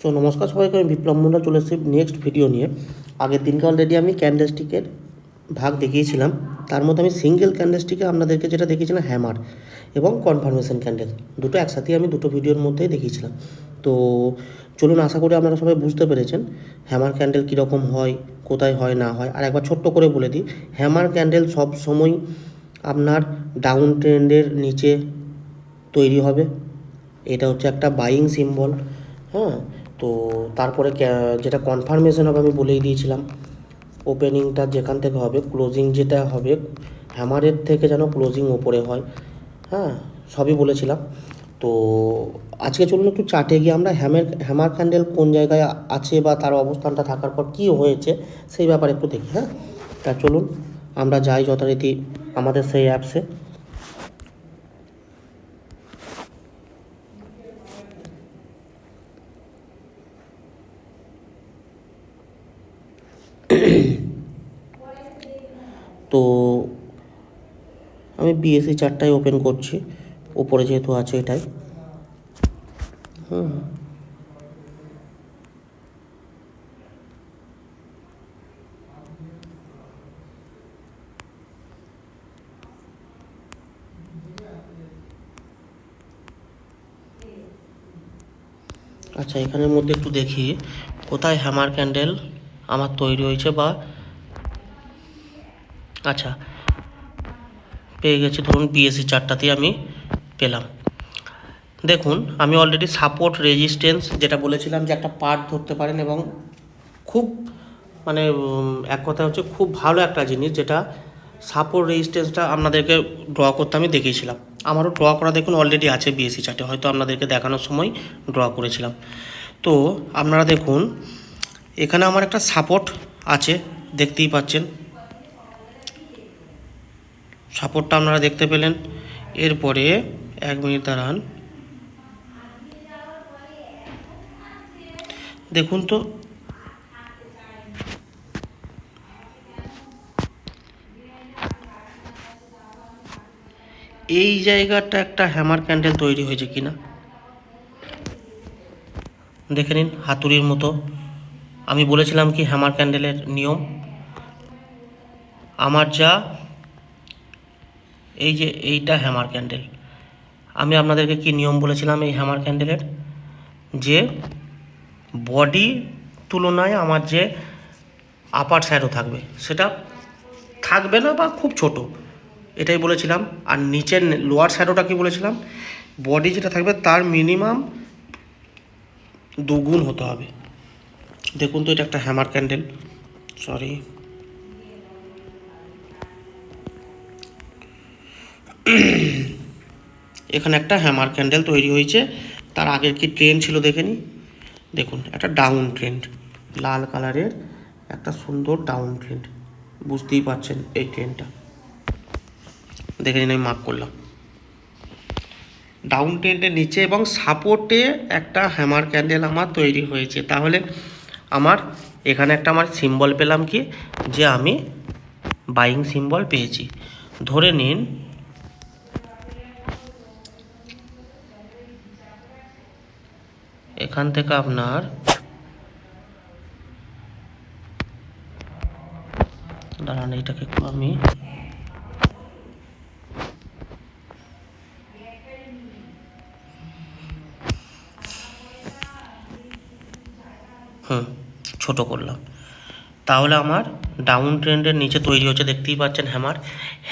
তো নমস্কার সবাইকে, আমি বিপ্লব মন্ডল চলে এসেছি নেক্সট ভিডিও নিয়ে। আগের দিনকে অলরেডি আমি ক্যান্ডেলস্টিকের ভাগ দেখিয়েছিলাম। তার মধ্যে আমি সিঙ্গেল ক্যান্ডেলস্টিকে আপনাদেরকে যেটা দেখিয়েছিলাম হ্যামার এবং কনফার্মেশন ক্যান্ডেল, দুটো একসাথেই আমি দুটো ভিডিওর মধ্যেই দেখিয়েছিলাম। তো চলুন, আশা করি আপনারা সবাই বুঝতে পেরেছেন হ্যামার ক্যান্ডেল কীরকম হয়, কোথায় হয় না হয়। আর একবার ছোট্ট করে বলে দিই, হ্যামার ক্যান্ডেল সব সময় আপনার ডাউন ট্রেন্ডের নিচে তৈরি হবে। এটা হচ্ছে একটা বাইং সিম্বল। হ্যাঁ, তো তারপরে যেটা কনফার্মেশন হবে আমি বলেই দিয়েছিলাম, ওপেনিংটা যেখান থেকে হবে, ক্লোজিং যেটা হবে হ্যামারের থেকে যেন ক্লোজিং ওপরে হয়। হ্যাঁ, সবই বলেছিলাম। তো আজকে চলুন একটু চার্টে গিয়ে আমরা হ্যামার ক্যান্ডেল কোন জায়গায় আছে বা তার অবস্থানটা থাকার পর কী হয়েছে সেই ব্যাপারে একটু দেখি। হ্যাঁ, তা চলুন আমরা যাই যথারীতি আমাদের সেই অ্যাপসে। তো আমি বিএসসি চার্টটাই ওপেন করছি, উপরে যেহেতু আছে এটাই। আচ্ছা, এখানের মধ্যে একটু দেখি কোথায় হ্যামার ক্যান্ডেল আমার তৈরি হয়েছে বা আচ্ছা পেয়ে গেছি। ধরুন বিএসসি চার্টটাতেই আমি পেলাম। দেখুন, আমি অলরেডি সাপোর্ট রেজিস্ট্যান্স যেটা বলেছিলাম যে একটা পার্ট ধরতে পারেন, এবং খুব মানে এক কথা হচ্ছে খুব ভালো একটা জিনিস, যেটা সাপোর্ট রেজিস্ট্যান্সটা আপনাদেরকে ড্র করতে আমি দেখিয়েছিলাম। আমারও ড্র করা দেখুন অলরেডি আছে বিএসসি চার্টে, হয়তো আপনাদেরকে দেখানোর সময় ড্র করেছিলাম। তো আপনারা দেখুন এখানে আমার একটা সাপোর্ট আছে, দেখতেই পাচ্ছেন সাপোর্টটা আপনারা দেখতে পেলেন। এরপরে 1 মিনিট দাঁড়ান, দেখুন তো এই জায়গাটা একটা হ্যামার ক্যান্ডেল তৈরি হয়েছে কিনা দেখে নিন, হাতুড়ির মতো। আমি বলেছিলাম কি হ্যামার ক্যান্ডেলের নিয়ম, আমার যা এই যে এইটা হ্যামার ক্যান্ডেল, আমি আপনাদেরকে কি নিয়ম বলেছিলাম এই হ্যামার ক্যান্ডেলের, যে বডি তুলনায় আমার যে আপার শ্যাডো থাকবে সেটা থাকবে না বা খুব ছোট, এটাই বলেছিলাম। আর নিচের লোয়ার শ্যাডোটা কি বলেছিলাম, বডি যেটা থাকবে তার মিনিমাম 2 গুণ হতে হবে। দেখুন তো এটা একটা হ্যামার ক্যান্ডেল, সরি এখানে একটা হ্যামার ক্যান্ডেল তৈরি হয়েছে। তার আগের কি ট্রেন্ড ছিল দেখে নিই। দেখুন একটা ডাউন ট্রেন্ড, লাল কালারের একটা সুন্দর ডাউন ট্রেন্ড, বুঝতেই পারছেন এই ট্রেন্ডটা দেখে নিন, আমি মার্ক করলাম ডাউন ট্রেন্ডের নিচে, এবং সাপোর্টে একটা হ্যামার ক্যান্ডেল আমার তৈরি হয়েছে। তাহলে আমার এখানে একটা আমার সিম্বল পেলাম কি, যে আমি বাইং সিম্বল পেয়েছি। ধরে নিন এখান থেকে আপনার দাঁড়ান, এইটাকে একটু আমি ছোট করলাম। তাহলে আমার ডাউন ট্রেন্ডের নিচে তৈরি হচ্ছে, দেখতেই পাচ্ছেন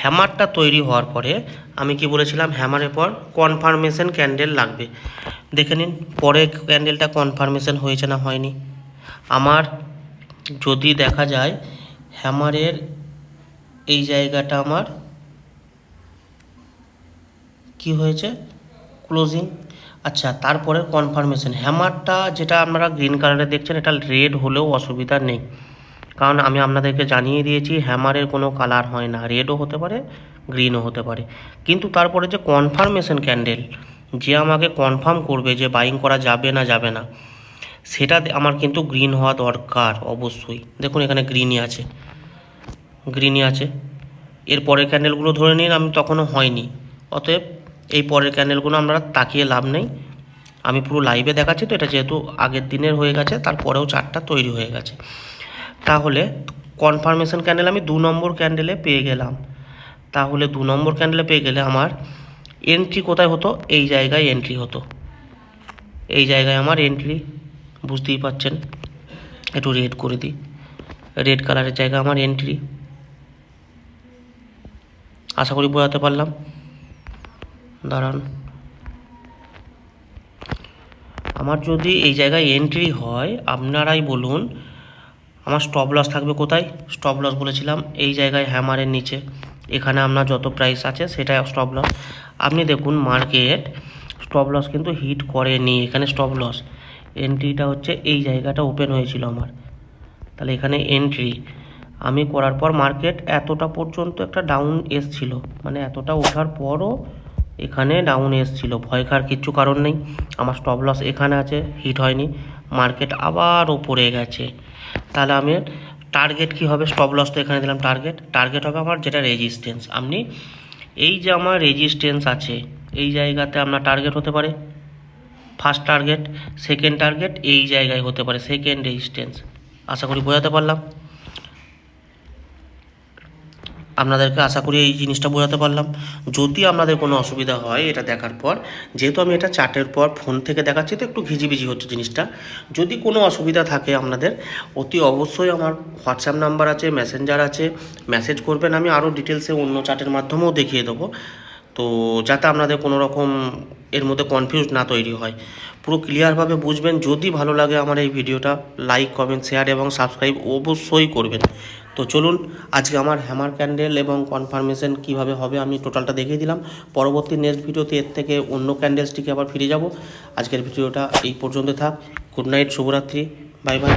হ্যামারটা তৈরি হওয়ার পরে আমি কি বলেছিলাম, হ্যামারের পর কনফার্মেশন ক্যান্ডেল লাগবে। দেখে নিন পরে ক্যান্ডেলটা কনফার্মেশন হয়েছে না হয়নি। আমার যদি দেখা যায় হ্যামারের এই জায়গাটা আমার কি হয়েছে, ক্লোজিং। আচ্ছা, তারপরে কনফার্মেশন হ্যামারটা যেটা আপনারা গ্রিন কালারে দেখছেন, এটা রেড হলেও অসুবিধা নেই, কারণ আমি আপনাদেরকে জানিয়ে দিয়েছি হ্যামারের কোনো কালার হয় না, রেডও হতে পারে গ্রিনও হতে পারে। কিন্তু তারপরে যে কনফার্মেশন ক্যান্ডেল, যে আমাকে কনফার্ম করবে যে বাইং করা যাবে না যাবে না, সেটা আমার কিন্তু গ্রিন হওয়া দরকার অবশ্যই। দেখুন এখানে গ্রিনই আছে, গ্রিনই আছে। এর পরের ক্যান্ডেলগুলো ধরে নিন আমি তখনও হয়নি, অতএব এই পরের ক্যান্ডেলগুলো আমরা তাকিয়ে লাভ নেই, আমি পুরো লাইভে দেখাচ্ছি, তো এটা যেহেতু আগের দিনের হয়ে গেছে, তারপরেও চার্টটা তৈরি হয়ে গেছে। তাহলে কনফার্মেশন ক্যান্ডেল আমি 2 নম্বর ক্যান্ডেলে পেয়ে গেলাম। তাহলে 2 নম্বর ক্যান্ডেলে পেয়ে গেলে আমার এন্ট্রি কোথায় হতো? এই জায়গায় এন্ট্রি হতো, এই জায়গায় আমার এন্ট্রি, বুঝতেই পাচ্ছেন। একটু রেড করে দিই, রেড কালারের জায়গায় আমার এন্ট্রি। আশা করি বোঝাতে পারলাম। দাঁড়ান, আমার যদি এই জায়গায় এন্ট্রি হয়, আপনারাই বলুন আমার স্টপ লস থাকবে কোথায়? স্টপ লস বলেছিলাম এই জায়গায় হ্যামারের নিচে, এখানে আপনার যত প্রাইস আছে সেটাই স্টপ লস। আপনি দেখুন মার্কেট স্টপ লস কিন্তু হিট করেনি, এখানে স্টপ লস। এন্ট্রিটা হচ্ছে এই জায়গাটা ওপেন হয়েছিল আমার, তাহলে এখানে এন্ট্রি আমি করার পর মার্কেট এতটা পর্যন্ত একটা ডাউন এসছিল, মানে এতটা ওঠার পরও এখানে ডাউন এসছিল। ভয় খাওয়ার কিচ্ছু কারণ নেই, আমার স্টপ লস এখানে আছে, হিট হয়নি, মার্কেট আবার ওপরে গেছে। তাহলে আমি টার্গেট কী হবে? স্টপ লস তো এখানে দিলাম, টার্গেট হবে আমার যেটা রেজিস্ট্যান্স। আপনি এই যে আমার রেজিস্ট্যান্স আছে এই জায়গাতে আপনার টার্গেট হতে পারে ফার্স্ট টার্গেট, সেকেন্ড টার্গেট এই জায়গায় হতে পারে সেকেন্ড রেজিস্ট্যান্স। আশা করি বোঝাতে পারলাম আপনাদেরকে, আশা করি এই জিনিসটা বোঝাতে পারলাম। যদি আপনাদের কোনো অসুবিধা হয় এটা দেখার পর, যেহেতু আমি এটা চার্টের পর ফোন থেকে দেখাচ্ছি তো একটু ঘিজিবিজি হচ্ছে জিনিসটা, যদি কোনো অসুবিধা থাকে আপনাদের অতি অবশ্যই আমার হোয়াটসঅ্যাপ নাম্বার আছে, মেসেঞ্জার আছে, মেসেজ করবেন। আমি আরও ডিটেলসে অন্য চার্টের মাধ্যমেও দেখিয়ে দেবো, তো যাতে আপনাদের কোনো রকম এর মধ্যে কনফিউজ না তৈরি হয়, পুরো ক্লিয়ারভাবে বুঝবেন। যদি ভালো লাগে আমার এই ভিডিওটা লাইক, কমেন্ট, শেয়ার এবং সাবস্ক্রাইব অবশ্যই করবেন। তো চলুন, আজকে আমার হ্যামার ক্যান্ডেল এবং কনফার্মেশন কিভাবে হবে আমি টোটালটা দেখিয়ে দিলাম। পরবর্তী নেক্সট ভিডিওতে এর থেকে অন্য ক্যান্ডেলসটিকে আবার ফিরে যাব। আজকের ভিডিওটা এই পর্যন্ত থাক। গুড নাইট, শুভরাত্রি, বাই বাই।